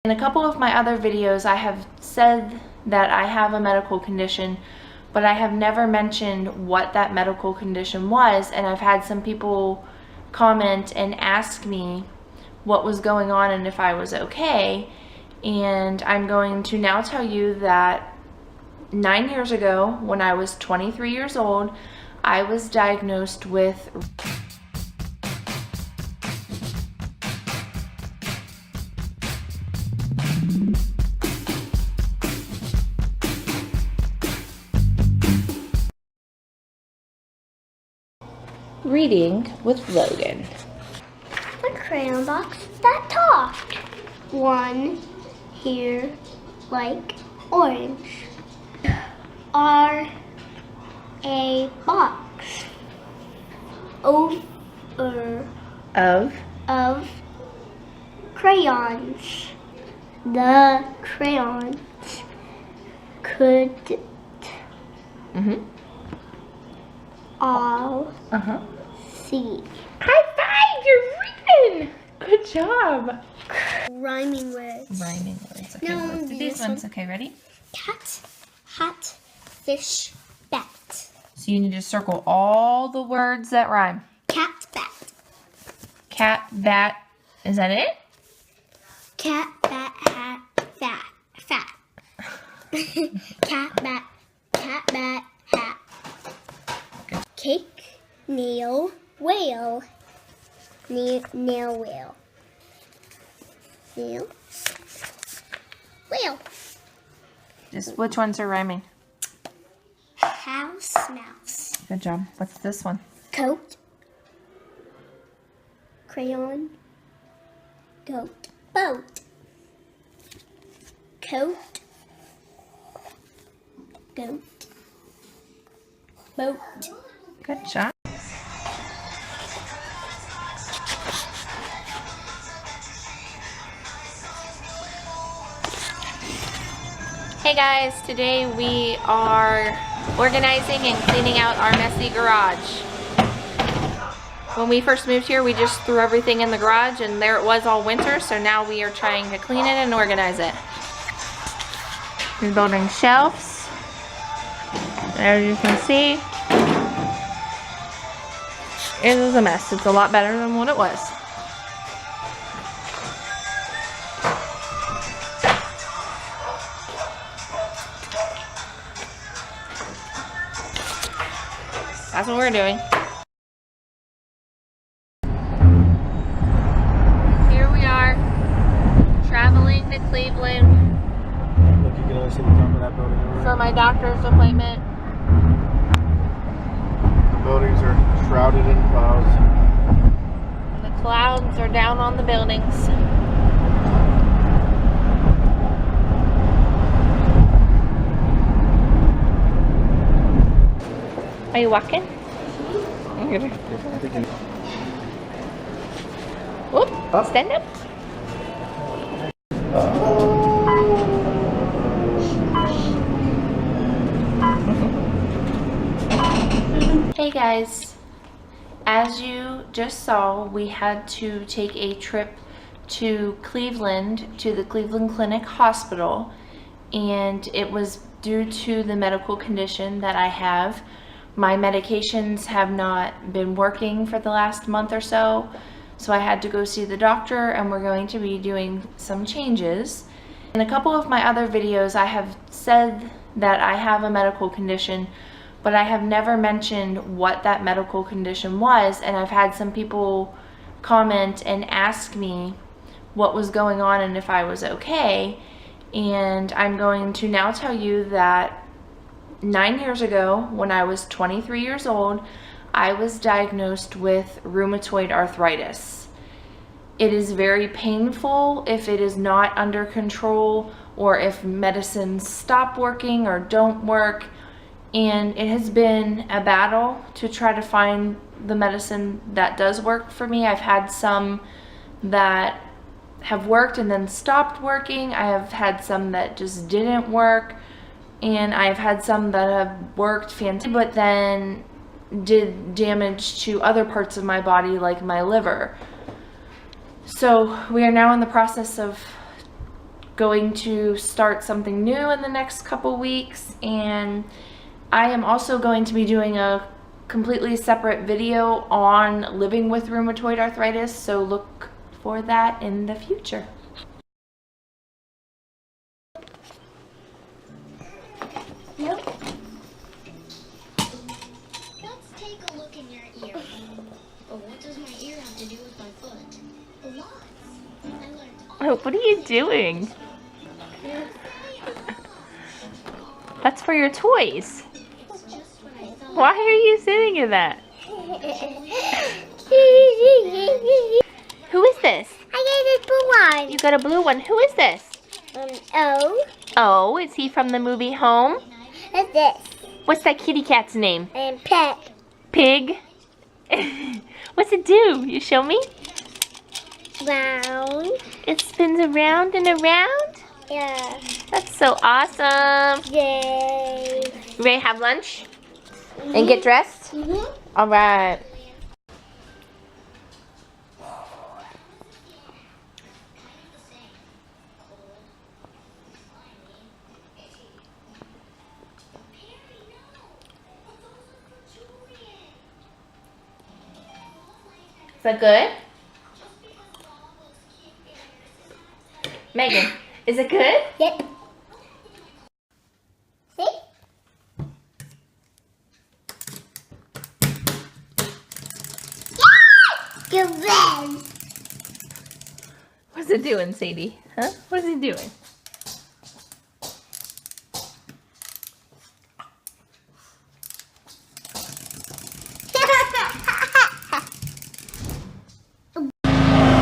In a couple of my other videos, I have said that I have a medical condition, but I have never mentioned what that medical condition was, and I've had some people comment and ask me what was going on and if I was okay. And I'm going to now tell you that 9 years ago, when I was 23 years old, I was diagnosed with Reading with Logan. A crayon box that talked. One here like orange. A box over of crayons. The crayons could all see. High five! You're reading! Good job. Rhyming words. Rhyming words. Okay, No, let's do these this ones. one. Okay, ready? Cat, hat, fish, bat. So you need to circle all the words that rhyme. Cat, bat. Cat, bat. Is that it? Cat, bat, hat, fat. Cat, bat, hat. Cake, nail, whale. Nail, whale. Nail, whale. Just which ones are rhyming? House, mouse. Good job. What's this one? Coat, crayon, goat, boat. Coat, goat, boat. Good job. Hey guys, today we are organizing and cleaning out our messy garage. When we first moved here, we just threw everything in the garage and there it was all winter, so now we are trying to clean it and organize it. We're building shelves. As you can see, it is a mess. It's a lot better than what it was. That's what we're doing. Here we are, traveling to Cleveland Look, you can only see the top of that building over there. for my doctor's appointment. The buildings are shrouded in clouds. The clouds are down on the buildings. Are you walking? Whoop, stand up. Hey guys, as you just saw, we had to take a trip to Cleveland, to the Cleveland Clinic Hospital, and it was due to the medical condition that I have. My medications have not been working for the last month or so, so I had to go see the doctor, and we're going to be doing some changes. In a couple of my other videos, I have said that I have a medical condition, but I have never mentioned what that medical condition was, and I've had some people comment and ask me what was going on and if I was okay. And I'm going to now tell you that 9 years ago, when I was 23 years old, I was diagnosed with rheumatoid arthritis. It is very painful if it is not under control or if medicines stop working or don't work. And it has been a battle to try to find the medicine that does work for me. I've had some that have worked and then stopped working. I have had some that just didn't work. And I've had some that have worked fantastic, but then did damage to other parts of my body, like my liver. So we are now in the process of going to start something new in the next couple weeks, and I am also going to be doing a completely separate video on living with rheumatoid arthritis, so look for that in the future. Nope. Let's take a look in your ear. But what does my ear have to do with my foot? Lots. I learned all. Oh, what are you doing? That's for your toys. It's just what I thought. Why are you sitting in that? Who is this? I got this blue one. You got a blue one. Who is this? Oh. Oh, is he from the movie Home? What's this? What's that kitty cat's name? And pet. Pig? What's it do? You show me? Round. It spins around and around? Yeah. That's so awesome. Yay. You ready to have lunch? And get dressed? Mm-hmm. All right. Is that good? Megan, is it good? Yep. See? Good one. What's it doing, Sadie? Huh? What is he doing?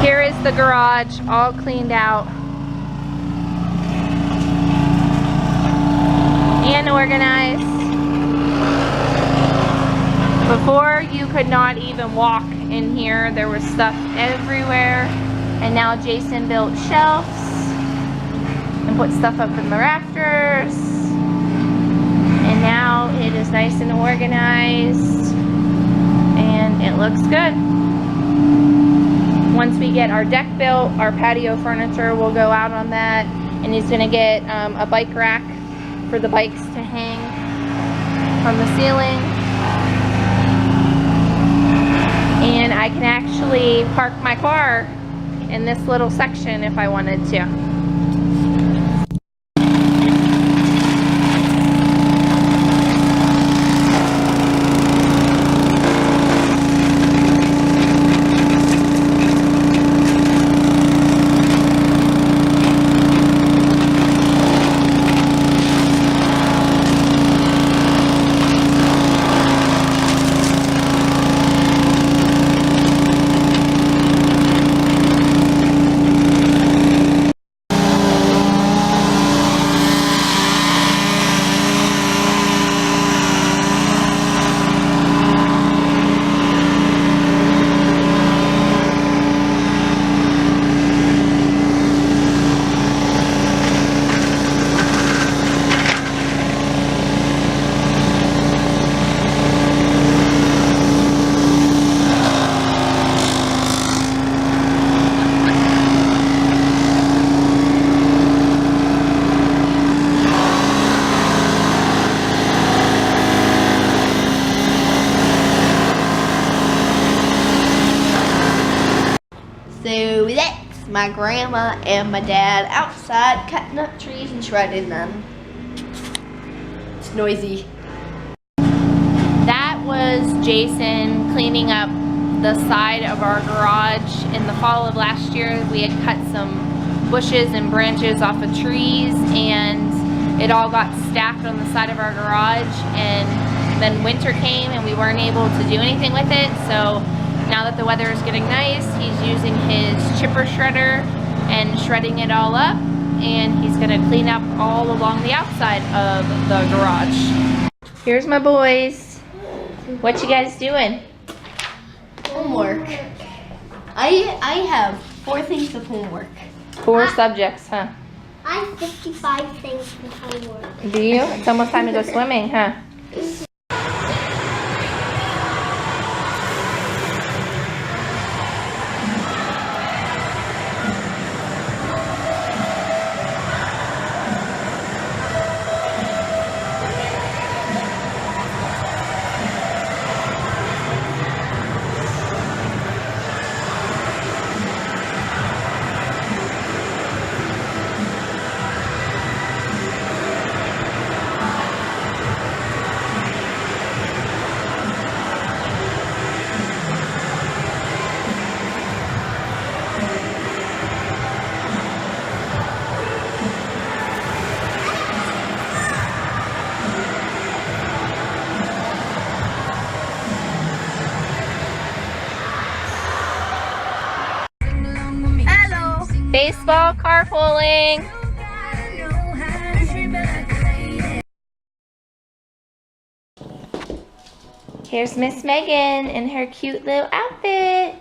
Here is the garage, all cleaned out and organized. Before, you could not even walk in here. There was stuff everywhere. And now Jason built shelves and put stuff up in the rafters. And now it is nice and organized. And it looks good. Once we get our deck built, our patio furniture will go out on that. And he's gonna get a bike rack for the bikes to hang from the ceiling. And I can actually park my car in this little section if I wanted to. So that's my grandma and my dad outside cutting up trees and shredding them. It's noisy. That was Jason cleaning up the side of our garage. In the fall of last year, we had cut some bushes and branches off of trees, and it all got stacked on the side of our garage, and then winter came and we weren't able to do anything with it. So now that the weather is getting nice, he's using his chipper shredder and shredding it all up, and he's gonna clean up all along the outside of the garage. Here's my boys. What you guys doing? Homework. I have 4 things of homework. 4 subjects, huh? I have 55 things for homework. Do you? It's almost time to go swimming, huh? baseball carpooling. Here's Miss Megan in her cute little outfit.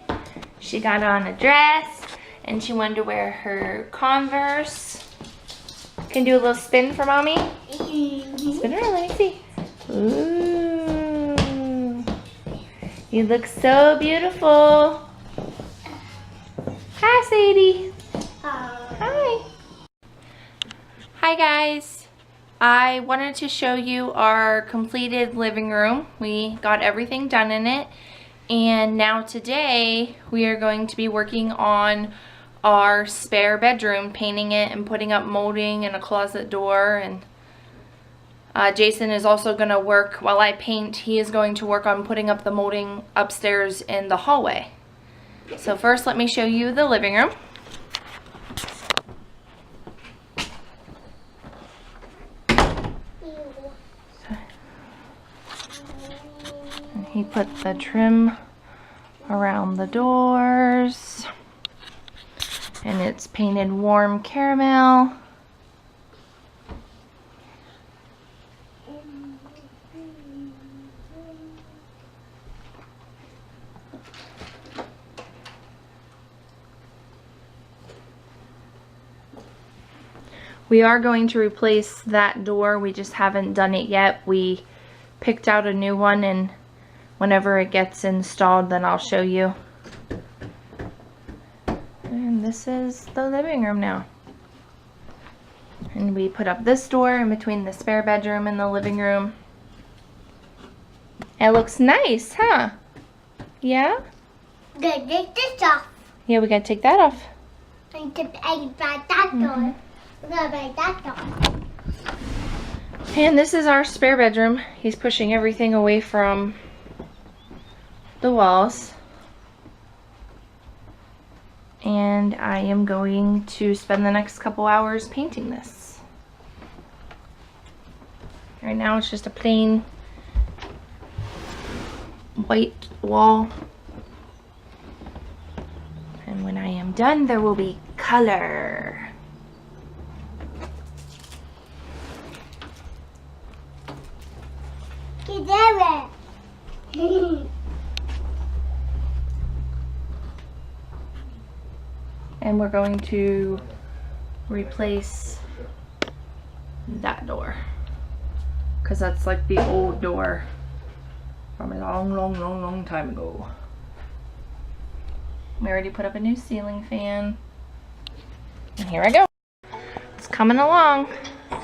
She got on a dress and she wanted to wear her Converse. Can do a little spin for mommy? Spin around, let me see. Ooh. You look so beautiful. Hi, Sadie. Hi. Hi, guys. I wanted to show you our completed living room. We got everything done in it. And now today, we are going to be working on our spare bedroom, painting it and putting up molding and a closet door. And Jason is also going to work, while I paint, he is going to work on putting up the molding upstairs in the hallway. So first, let me show you the living room. And he put the trim around the doors. And it's painted warm caramel. We are going to replace that door. We just haven't done it yet. We picked out a new one, and whenever it gets installed, then I'll show you. And this is the living room now. And we put up this door in between the spare bedroom and the living room. It looks nice, huh? Yeah? Good, take this off. Yeah, we gotta take that off. And that door. We're gonna break that door. And this is our spare bedroom. He's pushing everything away from the walls. And I am going to spend the next couple hours painting this. Right now it's just a plain white wall. And when I am done, there will be color. Get there. And we're going to replace that door, because that's like the old door from a long time ago. We already put up a new ceiling fan, and here I go. It's coming along. I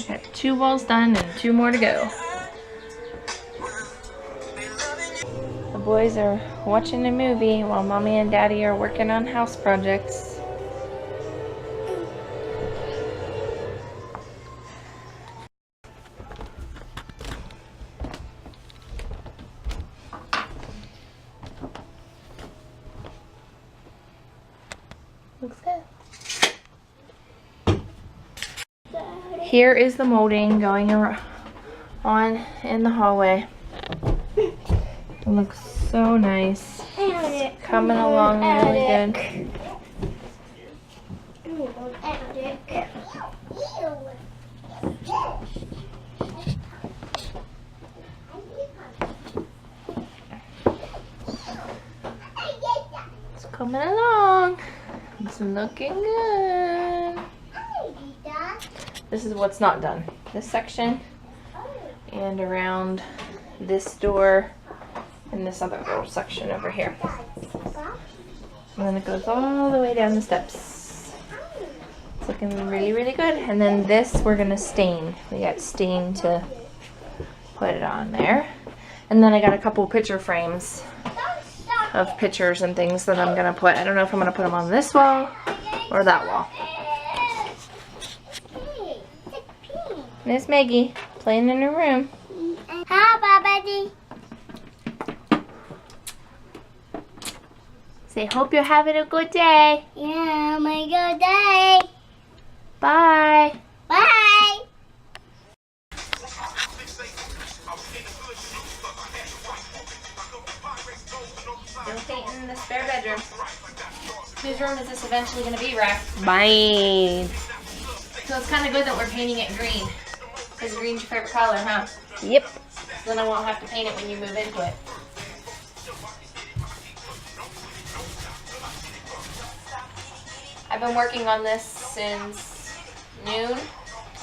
got 2 walls done and 2 more to go. The boys are watching a movie while mommy and daddy are working on house projects. Looks good. Here is the molding going on in the hallway. It looks so nice. It's coming along really good. It's coming along. It's looking good. This is what's not done. This section and around this door and this other little section over here. And then it goes all the way down the steps. It's looking really, really good. And then this we're gonna stain. We got stain to put it on there. And then I got a couple picture frames of pictures and things that I'm gonna put. I don't know if I'm gonna put them on this wall or that wall. Miss Maggie playing in her room. Hi, Buddy. Say, hope you're having a good day. Yeah, my good day. Bye. Bye. Still painting the spare bedroom. eventually going to be wrapped. Bye. So it's kind of good that we're painting it green. Because green's your favorite color, huh? Yep. Then I won't have to paint it when you move into it. I've been working on this since noon,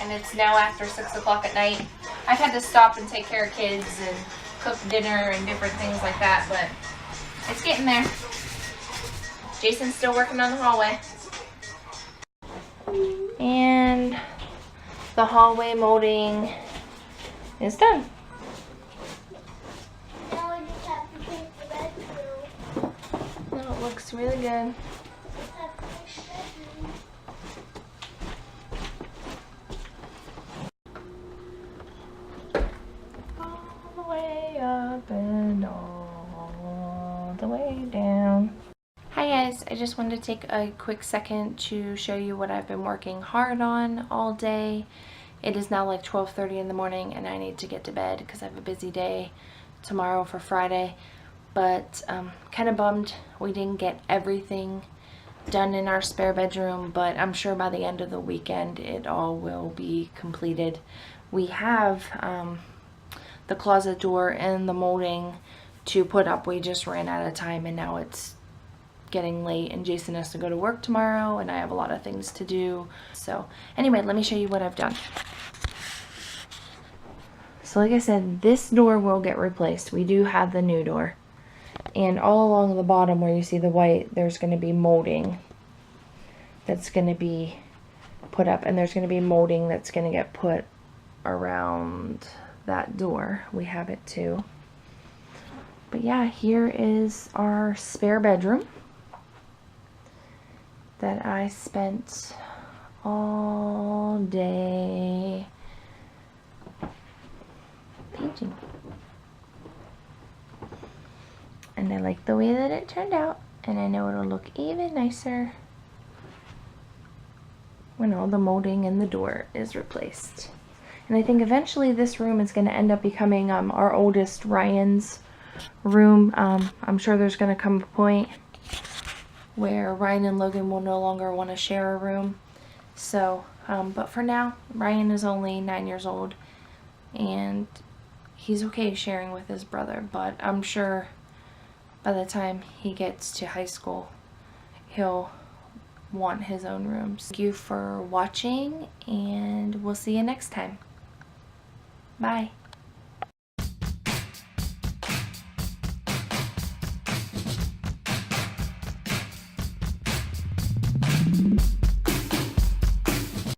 and it's now after 6 o'clock at night. I've had to stop and take care of kids and cook dinner and different things like that, but it's getting there. Jason's still working on the hallway. And the hallway molding is done. Now we just have to paint the bedroom. Oh, it looks really good. Just have to paint the bedroom. All the way up and all the way down. Hi guys, I just wanted to take a quick second to show you what I've been working hard on all day. It is now like 12:30 in the morning and I need to get to bed because I have a busy day tomorrow for Friday. But kind of bummed we didn't get everything done in our spare bedroom, but I'm sure by the end of the weekend it all will be completed. We have the closet door and the molding to put up. We just ran out of time and now it's getting late and Jason has to go to work tomorrow and I have a lot of things to do. So anyway, let me show you what I've done. So like I said, this door will get replaced. We do have the new door. And all along the bottom where you see the white, there's going to be molding that's going to be put up. And there's going to be molding that's going to get put around that door. We have it too. But yeah, here is our spare bedroom that I spent all day painting. And I like the way that it turned out, and I know it'll look even nicer when all the molding in the door is replaced. And I think eventually this room is going to end up becoming our oldest Ryan's room. I'm sure there's going to come a point where Ryan and Logan will no longer want to share a room. So, but for now, Ryan is only 9 years old and he's okay sharing with his brother, but I'm sure by the time he gets to high school, he'll want his own rooms. Thank you for watching and we'll see you next time. Bye.